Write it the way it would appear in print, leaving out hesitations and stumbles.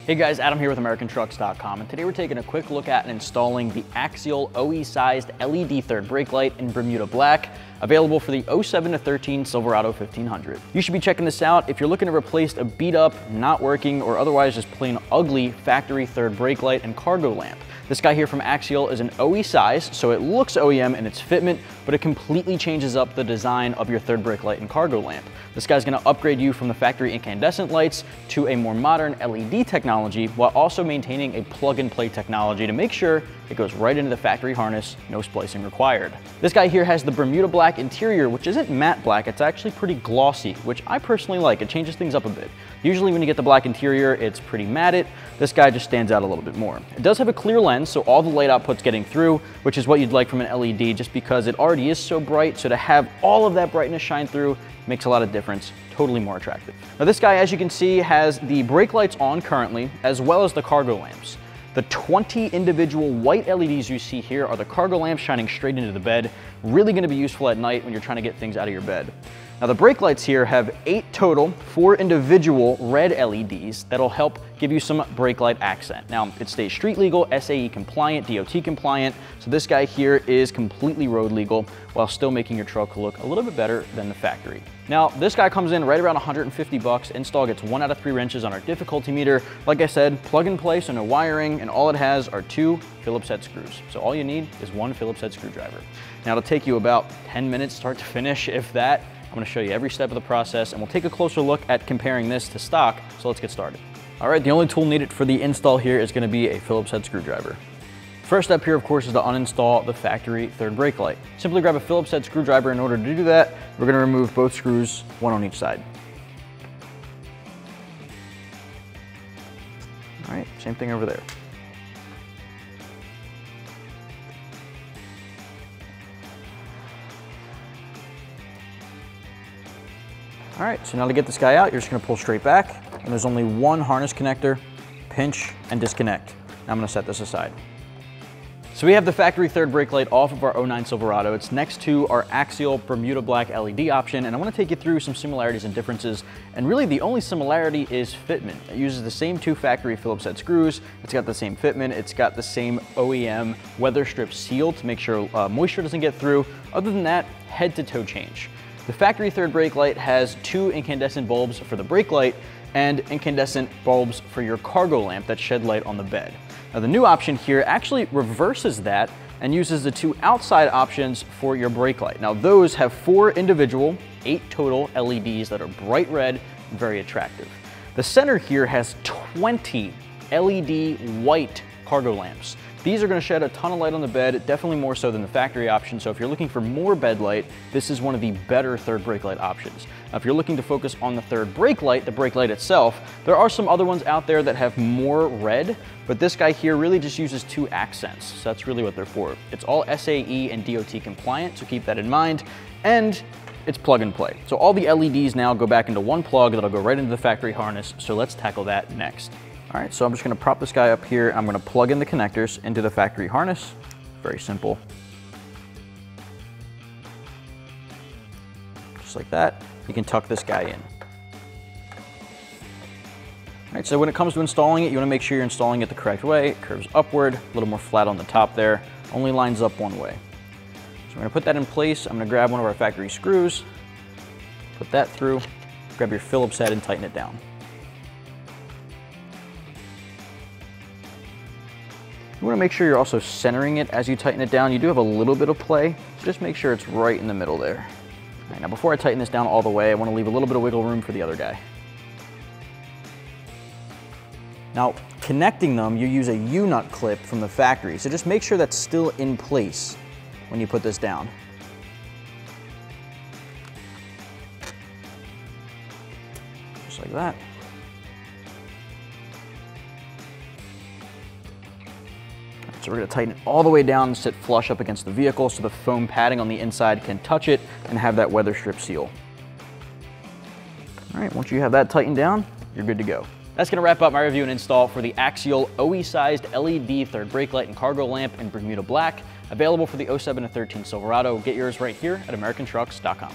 Hey guys, Adam here with AmericanTrucks.com, and today we're taking a quick look at and installing the Axial OE-sized LED third brake light in Bermuda Black, available for the 07 to 13 Silverado 1500. You should be checking this out if you're looking to replace a beat up, not working, or otherwise just plain ugly factory third brake light and cargo lamp. This guy here from Axial is an OE size, so it looks OEM in its fitment, but it completely changes up the design of your third brake light and cargo lamp. This guy's gonna upgrade you from the factory incandescent lights to a more modern LED technology, while also maintaining a plug-and-play technology to make sure it goes right into the factory harness, no splicing required. This guy here has the Bermuda Black interior, which isn't matte black, it's actually pretty glossy, which I personally like. It changes things up a bit. Usually when you get the black interior, it's pretty matted. This guy just stands out a little bit more. It does have a clear lens, so all the light output's getting through, which is what you'd like from an LED, just because it already is so bright, so to have all of that brightness shine through makes a lot of difference, totally more attractive. Now this guy, as you can see, has the brake lights on currently, as well as the cargo lamps. The 20 individual white LEDs you see here are the cargo lamps shining straight into the bed, really gonna be useful at night when you're trying to get things out of your bed. Now the brake lights here have 8 total, 4 individual red LEDs that'll help give you some brake light accent. Now it stays street legal, SAE compliant, DOT compliant, so this guy here is completely road legal while still making your truck look a little bit better than the factory. Now this guy comes in right around 150 bucks. Install gets 1 out of 3 wrenches on our difficulty meter. Like I said, plug and play, so no wiring, and all it has are 2 Phillips head screws. So all you need is 1 Phillips head screwdriver. Now it'll take you about 10 minutes start to finish, if that. I'm gonna show you every step of the process, and we'll take a closer look at comparing this to stock, so let's get started. All right, the only tool needed for the install here is gonna be a Phillips head screwdriver. First step here, of course, is to uninstall the factory third brake light. Simply grab a Phillips head screwdriver. In order to do that, we're gonna remove both screws, one on each side. All right, same thing over there. All right, so now to get this guy out, you're just gonna pull straight back, and there's only one harness connector, pinch and disconnect. Now I'm gonna set this aside. So we have the factory third brake light off of our 09 Silverado. It's next to our Axial Bermuda Black LED option, and I wanna take you through some similarities and differences, and really the only similarity is fitment. It uses the same 2 factory Phillips head screws, it's got the same fitment, it's got the same OEM weather strip seal to make sure moisture doesn't get through. Other than that, head to toe change. The factory third brake light has 2 incandescent bulbs for the brake light and incandescent bulbs for your cargo lamp that shed light on the bed. Now the new option here actually reverses that and uses the 2 outside options for your brake light. Now those have 4 individual, 8 total LEDs that are bright red and very attractive. The center here has 20 LED white cargo lamps. These are gonna shed a ton of light on the bed, definitely more so than the factory option, so if you're looking for more bed light, this is one of the better third brake light options. Now, if you're looking to focus on the third brake light, the brake light itself, there are some other ones out there that have more red, but this guy here really just uses 2 accents, so that's really what they're for. It's all SAE and DOT compliant, so keep that in mind, and it's plug and play. So all the LEDs now go back into one plug that'll go right into the factory harness, so let's tackle that next. All right, so I'm just gonna prop this guy up here. I'm gonna plug in the connectors into the factory harness. Very simple. Just like that. You can tuck this guy in. All right, so when it comes to installing it, you wanna make sure you're installing it the correct way. It curves upward, a little more flat on the top there. Only lines up one way. So I'm gonna put that in place. I'm gonna grab one of our factory screws, put that through, grab your Phillips head and tighten it down. You wanna make sure you're also centering it as you tighten it down. You do have a little bit of play, so just make sure it's right in the middle there. All right, now before I tighten this down all the way, I wanna leave a little bit of wiggle room for the other guy. Now, connecting them, you use a U-nut clip from the factory, so just make sure that's still in place when you put this down. Just like that. So we're gonna tighten it all the way down and sit flush up against the vehicle so the foam padding on the inside can touch it and have that weather strip seal. All right, once you have that tightened down, you're good to go. That's gonna wrap up my review and install for the Axial OE-sized LED third brake light and cargo lamp in Bermuda Black, available for the 07 to 13 Silverado. Get yours right here at AmericanTrucks.com.